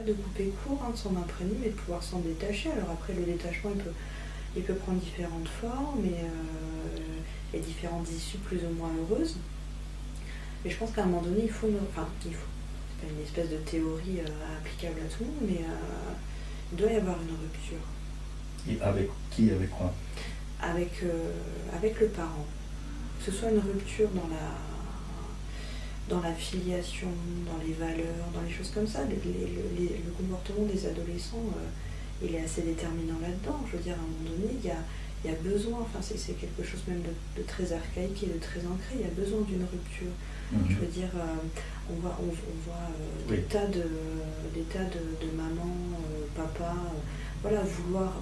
de couper court, hein, de s'en imprégner, mais de pouvoir s'en détacher. Alors après, le détachement, il peut prendre différentes formes et différentes issues plus ou moins heureuses. Mais je pense qu'à un moment donné, il faut, c'est pas une espèce de théorie applicable à tout le monde, mais il doit y avoir une rupture. Et avec qui, avec quoi? Avec le parent. Que ce soit une rupture dans la filiation, dans les valeurs, dans les choses comme ça. Le comportement des adolescents, il est assez déterminant là-dedans. Je veux dire, à un moment donné, il y a besoin, enfin c'est quelque chose même de très archaïque et de très ancré, il y a besoin d'une rupture. Je veux dire, on voit des tas de mamans, papas, voilà, vouloir,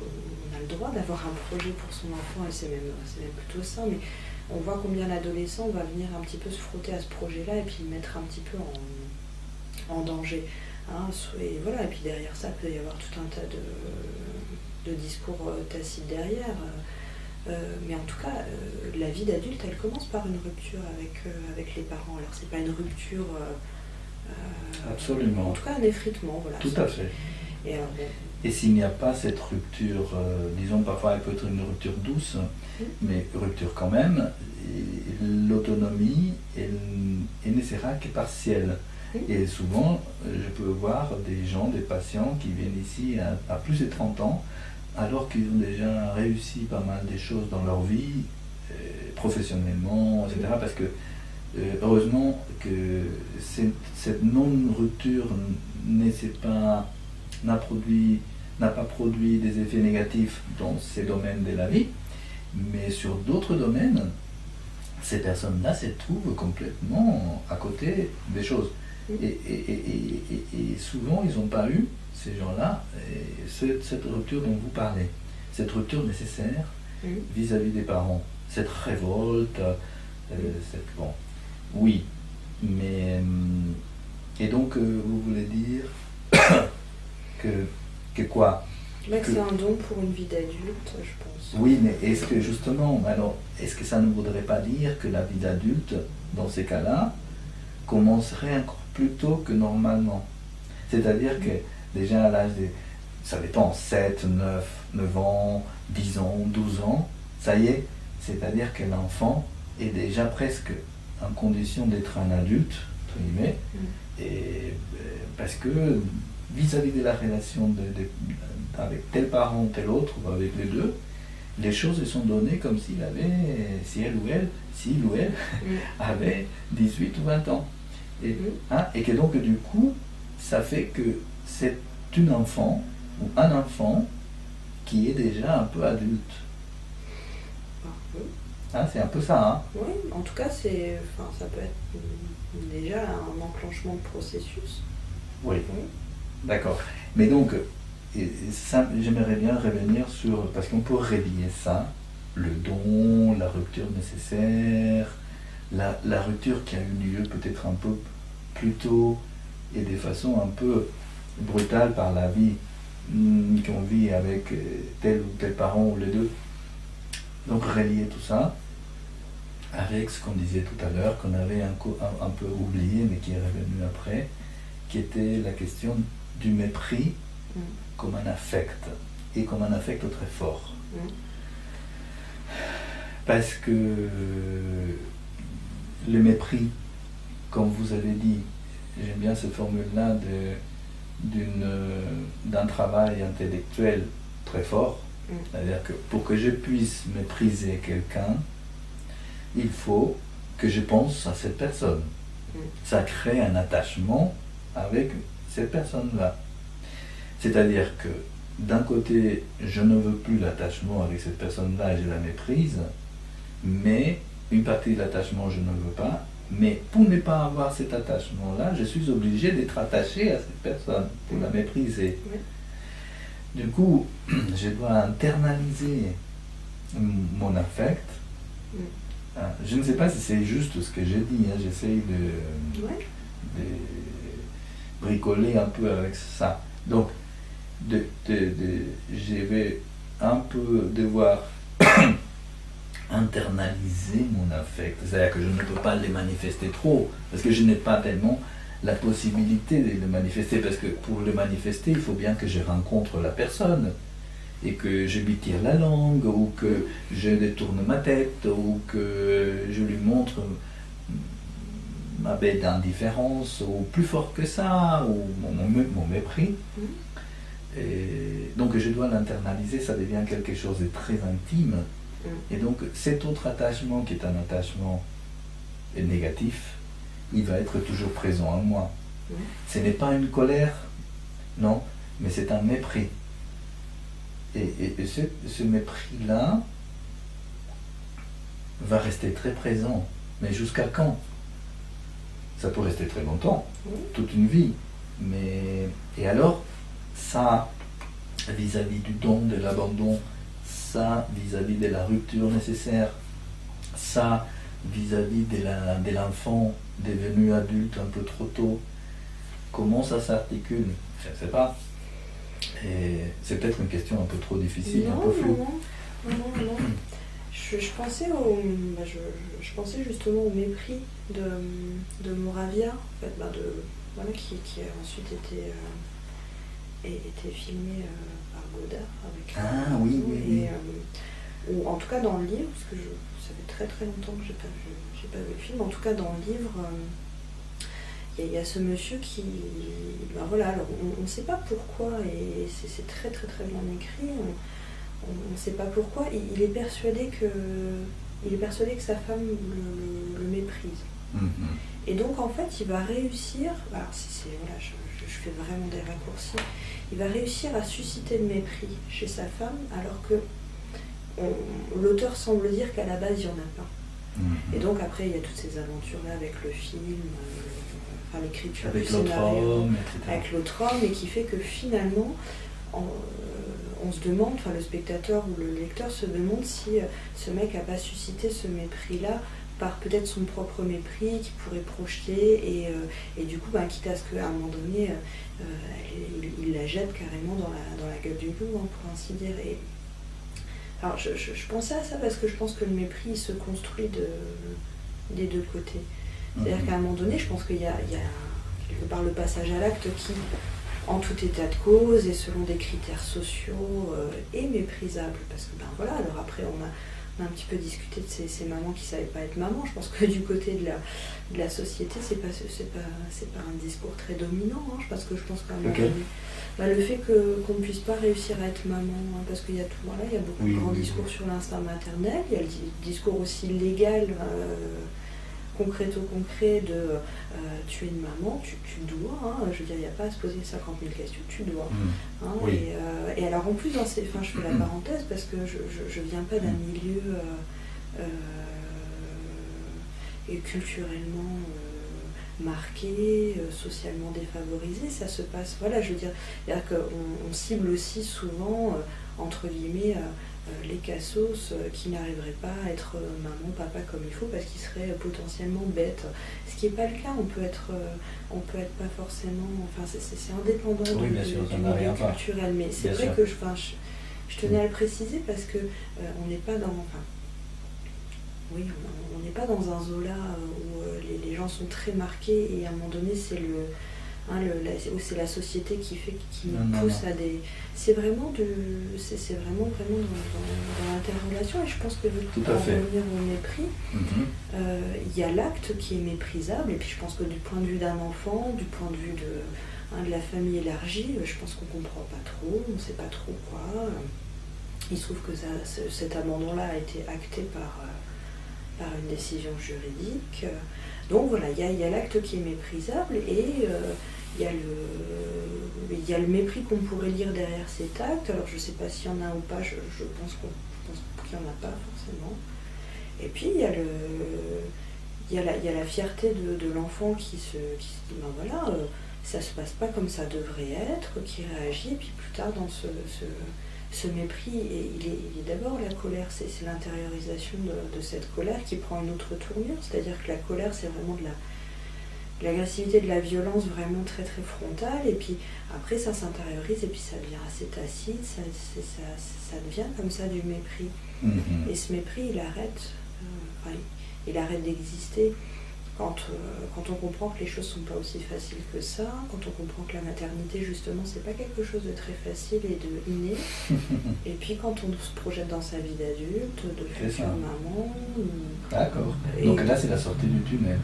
on a le droit d'avoir un projet pour son enfant, et c'est même plutôt ça, mais on voit combien l'adolescent va venir un petit peu se frotter à ce projet-là et puis le mettre un petit peu en danger. Hein, et voilà, et puis derrière ça, il peut y avoir tout un tas de discours tacites derrière. Mais en tout cas, la vie d'adulte, elle commence par une rupture avec les parents. Alors, c'est pas une rupture... absolument. En tout cas, un effritement, voilà. Tout à fait. Et, alors, bon. Et s'il n'y a pas cette rupture, disons parfois elle peut être une rupture douce, mais rupture quand même, l'autonomie, elle ne sera que partielle. Et souvent, je peux voir des gens, des patients qui viennent ici à plus de 30 ans, alors qu'ils ont déjà réussi pas mal des choses dans leur vie, professionnellement, etc. Parce que, heureusement, que cette non-rupture n'a pas produit des effets négatifs dans ces domaines de la vie, mais sur d'autres domaines, ces personnes-là se trouvent complètement à côté des choses. Et souvent, ils n'ont pas eu, ces gens-là, cette rupture dont vous parlez, cette rupture nécessaire vis-à-vis des parents, cette révolte, bon, oui, mais... et donc, vous voulez dire que quoi? Là, que c'est un don pour une vie d'adulte, je pense. Oui, mais est-ce que justement, alors, est-ce que ça ne voudrait pas dire que la vie d'adulte, dans ces cas-là, commencerait encore plus tôt que normalement? C'est-à-dire que déjà à l'âge de, ça dépend, 7, 9 ans, 10 ans, 12 ans, ça y est, c'est-à-dire que l'enfant est déjà presque en condition d'être un adulte, entre guillemets, et, parce que vis-à-vis de la relation avec tel parent ou tel autre, ou avec les deux, les choses se sont données comme s'il ou elle avait 18 ou 20 ans. Et que donc du coup, ça fait que c'est une enfant ou un enfant qui est déjà un peu adulte. Hein, c'est un peu ça, hein? Oui, en tout cas, ça peut être déjà un enclenchement de processus. Oui. D'accord. Mais donc, j'aimerais bien revenir sur, parce qu'on peut relier ça, le don, la rupture nécessaire, la rupture qui a eu lieu peut-être un peu plus tôt et de façon un peu brutale par la vie qu'on vit avec tel ou tel parent ou les deux. Donc relier tout ça avec ce qu'on disait tout à l'heure, qu'on avait un peu oublié mais qui est revenu après, qui était la question du mépris comme un affect, et comme un affect très fort. Parce que le mépris, comme vous avez dit, j'aime bien cette formule-là d'un travail intellectuel très fort, c'est-à-dire que pour que je puisse mépriser quelqu'un, il faut que je pense à cette personne. Ça crée un attachement avec cette personne-là. C'est-à-dire que d'un côté, je ne veux plus l'attachement avec cette personne-là et je la méprise, mais une partie de l'attachement, je ne veux pas, mais pour ne pas avoir cet attachement-là, je suis obligé d'être attaché à cette personne pour la mépriser. Du coup, je dois internaliser mon affect. Je ne sais pas si c'est juste ce que j'ai dit, hein. J'essaye de bricoler un peu avec ça. Donc, je vais un peu devoir internaliser mon affect. C'est-à-dire que je ne peux pas les manifester trop, parce que je n'ai pas tellement la possibilité de le manifester, parce que pour le manifester, il faut bien que je rencontre la personne et que je lui tire la langue, ou que je détourne ma tête, ou que je lui montre ma baie d'indifférence, ou plus fort que ça, ou mon mépris. Et donc je dois l'internaliser, ça devient quelque chose de très intime. Et donc cet autre attachement, qui est un attachement négatif, il va être toujours présent en moi. Ce n'est pas une colère, non, mais c'est un mépris. Et ce mépris-là va rester très présent. Mais jusqu'à quand? Ça peut rester très longtemps, toute une vie. Et alors, ça, vis-à-vis du don, de l'abandon, ça, vis-à-vis de la rupture nécessaire, ça, vis-à-vis de l'enfant devenu adulte un peu trop tôt, comment ça s'articule? Je ne sais pas. Et c'est peut-être une question un peu trop difficile, un peu floue. Non. Je pensais je pensais justement au mépris de Moravia, en fait, qui a ensuite été filmé par Godard avec oui. ou en tout cas dans le livre, parce que ça fait très très longtemps que j'ai pas vu le film. En tout cas dans le livre, il y a ce monsieur qui, alors on ne sait pas pourquoi, et c'est très très très bien écrit. On ne sait pas pourquoi. Il est persuadé que sa femme le méprise. Et donc en fait, il va réussir. Alors je fais vraiment des raccourcis. Il va réussir à susciter le mépris chez sa femme, alors que l'auteur semble dire qu'à la base il n'y en a pas. Et donc après, il y a toutes ces aventures-là avec le film, l'écriture du scénario, avec l'autre homme, et qui fait que finalement, on se demande, le spectateur ou le lecteur se demande si ce mec n'a pas suscité ce mépris-là par peut-être son propre mépris qu'il pourrait projeter, et du coup, quitte à ce qu'à un moment donné, il la jette carrément dans la gueule du loup, pour ainsi dire. Alors je pensais à ça parce que je pense que le mépris il se construit des deux côtés. C'est-à-dire qu'à un moment donné, je pense qu'il y a quelque part le passage à l'acte qui, en tout état de cause et selon des critères sociaux, est méprisable. Parce que alors après on a un petit peu discuté de ces mamans qui ne savaient pas être maman. Je pense que du côté de la société, c'est pas un discours très dominant. Parce que je pense qu'à un moment donné, le fait qu'on ne puisse pas réussir à être maman, parce qu'il y a tout, il y a beaucoup de grands discours sur l'instinct maternel, il y a le discours aussi légal, concret de tu es une maman, tu dois, je veux dire, il n'y a pas à se poser 50 000 questions, tu dois. Et alors en plus, je fais la parenthèse parce que je viens pas d'un milieu culturellement marqué, socialement défavorisé. Ça se passe, je veux dire, c'est-à-dire qu'on cible aussi souvent, entre guillemets, les cassos qui n'arriveraient pas à être maman, papa comme il faut parce qu'ils seraient potentiellement bêtes. Ce qui n'est pas le cas, on peut être pas forcément, c'est indépendant du milieu culturel, mais c'est vrai que je tenais à le préciser parce que on n'est pas dans, on n'est pas dans un Zola où les gens sont très marqués et à un moment donné c'est c'est la société qui nous pousse à des... C'est vraiment vraiment dans l'interrelation, et je pense que pour en revenir au mépris, il y a l'acte qui est méprisable, et puis je pense que du point de vue d'un enfant, du point de vue de la famille élargie, je pense qu'on ne comprend pas trop, on ne sait pas trop quoi. Il se trouve que cet abandon-là a été acté par une décision juridique. Donc voilà, il y a l'acte qui est méprisable, et il y a le mépris qu'on pourrait lire derrière cet acte. Alors je ne sais pas s'il y en a ou pas, je pense qu'il n'y en a pas forcément. Et puis il y a la fierté de l'enfant qui se dit, ça se passe pas comme ça devrait être, qui réagit, et puis plus tard dans ce mépris, et il est d'abord la colère, c'est l'intériorisation de cette colère qui prend une autre tournure, c'est-à-dire que la colère c'est vraiment de l'agressivité, de la violence vraiment très très frontale, et puis après ça s'intériorise et puis ça devient assez tacite, ça devient comme ça du mépris. Et ce mépris il arrête d'exister quand on comprend que les choses sont pas aussi faciles que ça, quand on comprend que la maternité, justement, c'est pas quelque chose de très facile et de inné. Et puis quand on se projette dans sa vie d'adulte, de future maman. D'accord. Donc là, c'est la sortie du tunnel.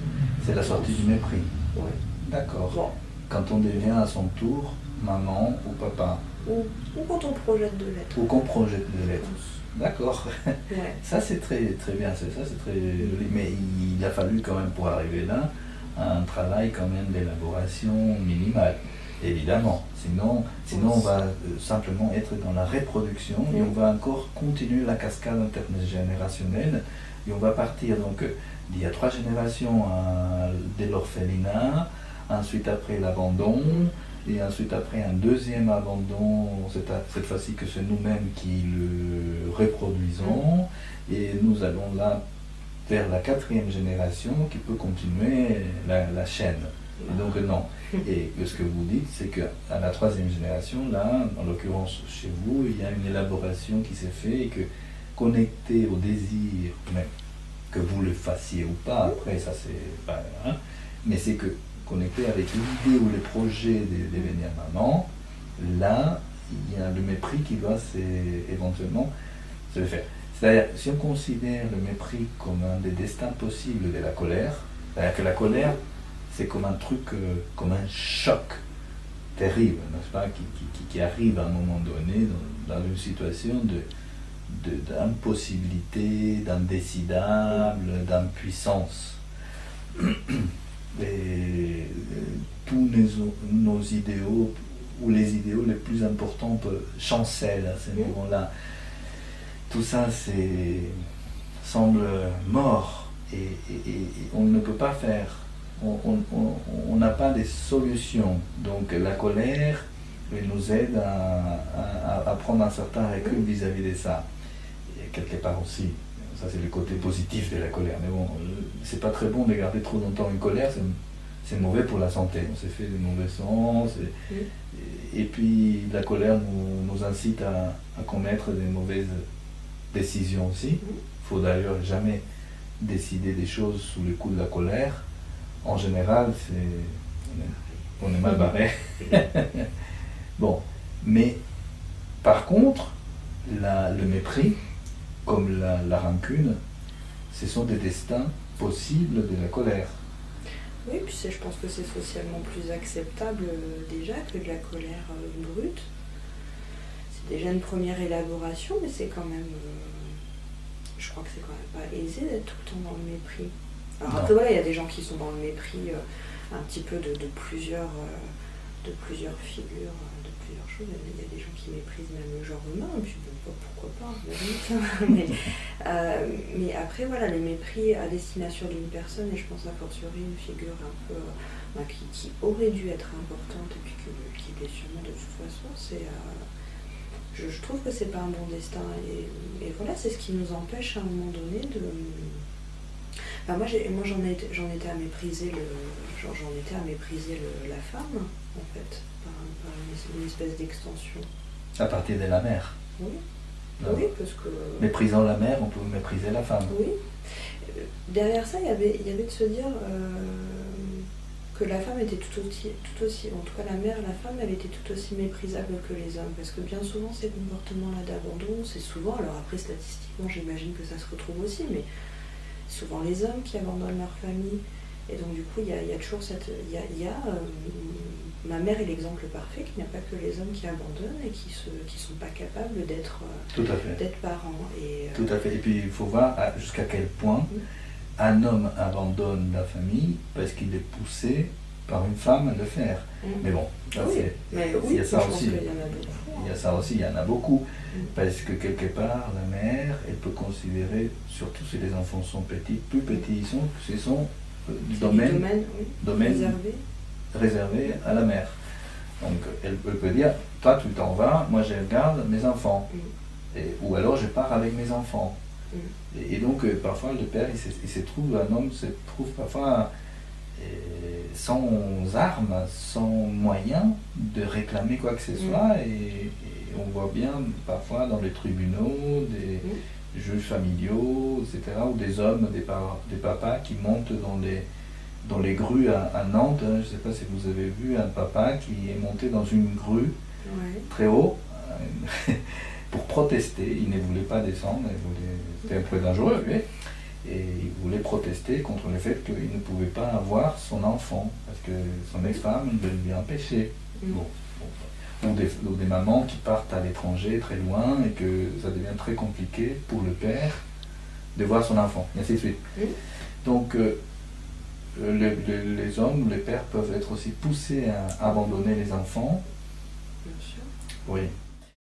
C'est la sortie du mépris. Ouais. D'accord. Bon. Quand on devient à son tour maman ou papa. Ou quand on projette de l'être. Ou qu'on projette de l'être. D'accord. Ouais. Ça, c'est très, très bien. Ça, c'est très joli. Mais il a fallu quand même, pour arriver là, un travail quand même d'élaboration minimale. Évidemment. Sinon on va simplement être dans la reproduction et on va encore continuer la cascade intergénérationnelle. Et on va partir donc d'il y a 3 générations de l'orphelinat, ensuite après l'abandon, et ensuite après un deuxième abandon, cette fois-ci que c'est nous-mêmes qui le reproduisons, et nous allons là vers la 4e génération qui peut continuer la chaîne. Et donc non. Et ce que vous dites, c'est qu'à la 3e génération, là, en l'occurrence chez vous, il y a une élaboration qui s'est faite et que connecté au désir, même que vous le fassiez ou pas, après ça c'est pas... Hein, mais c'est que connecté avec l'idée ou les projets de devenir maman, là, il y a le mépris qui doit éventuellement se le faire. C'est-à-dire, si on considère le mépris comme un des destins possibles de la colère, c'est-à-dire que la colère, c'est comme un truc, comme un choc terrible, n'est-ce pas, qui arrive à un moment donné dans une situation d'impossibilité, d'indécidable, d'impuissance. Et tous nos idéaux, ou les idéaux les plus importants, chancellent à ces moments-là. Tout ça semble mort et on ne peut pas faire. On n'a pas de solution. Donc la colère nous aide à prendre un certain recul vis-à-vis de ça. Et quelque part aussi, ça c'est le côté positif de la colère. Mais bon, c'est pas très bon de garder trop longtemps une colère, c'est mauvais pour la santé. On s'est fait de mauvais sens. Et puis la colère nous incite à commettre des mauvaises décisions aussi. Il faut d'ailleurs jamais décider des choses sous le coup de la colère. En général, on est mal barré. Bon, mais par contre, le mépris, comme la rancune, ce sont des destins possibles de la colère. Oui, puis je pense que c'est socialement plus acceptable déjà que de la colère brute. C'est déjà une première élaboration, mais c'est quand même... je crois que c'est quand même pas aisé d'être tout le temps dans le mépris. Alors après voilà, il y a des gens qui sont dans le mépris un petit peu de plusieurs figures, de plusieurs choses. Il y a des gens qui méprisent même le genre humain, et puis bon, pourquoi pas, mais après voilà, le mépris à destination d'une personne, et je pense à fortiori une figure un peu qui aurait dû être importante et puis qui était sûrement de toute façon, je trouve que c'est pas un bon destin, et voilà, c'est ce qui nous empêche à un moment donné de... Enfin, moi j'en étais à mépriser la femme, en fait, par une espèce d'extension. À partir de la mère. Oui. Oui, parce que... Méprisant la mère, on peut mépriser la femme. Oui. Derrière ça, il y avait de se dire que la femme était tout aussi, en tout cas la mère, la femme, elle était tout aussi méprisable que les hommes, parce que bien souvent ces comportements-là d'abandon, c'est souvent, alors après statistiquement j'imagine que ça se retrouve aussi, mais souvent les hommes qui abandonnent leur famille, et donc du coup il y a toujours cette... ma mère est l'exemple parfait, qu'il n'y a pas que les hommes qui abandonnent et qui sont pas capables d'être parents. Tout à fait, et puis il faut voir jusqu'à quel point un homme abandonne la famille parce qu'il est poussé par une femme à le faire. Mais bon, il y a ça aussi. Il y en a beaucoup. Parce que quelque part, la mère, elle peut considérer, surtout si les enfants sont petits, plus petits ils sont, ce sont domaines réservés à la mère. Donc elle peut dire, toi tu t'en vas, moi je garde mes enfants. Ou alors je pars avec mes enfants. Et donc parfois le père, un homme se trouve parfois sans armes, sans moyens de réclamer quoi que ce soit, et on voit bien parfois dans les tribunaux des juges familiaux, etc., ou des hommes, des papas qui montent dans dans les grues à Nantes, hein, je ne sais pas si vous avez vu un papa qui est monté dans une grue très haut pour protester. Il ne voulait pas descendre, c'était un peu dangereux, lui. Et il voulait protester contre le fait qu'il ne pouvait pas avoir son enfant, parce que son ex-femme lui empêchait. Bon. Ou des mamans qui partent à l'étranger, très loin, et que ça devient très compliqué pour le père de voir son enfant, et ainsi de suite. Donc, les hommes, les pères peuvent être aussi poussés à abandonner les enfants. Bien sûr. Oui.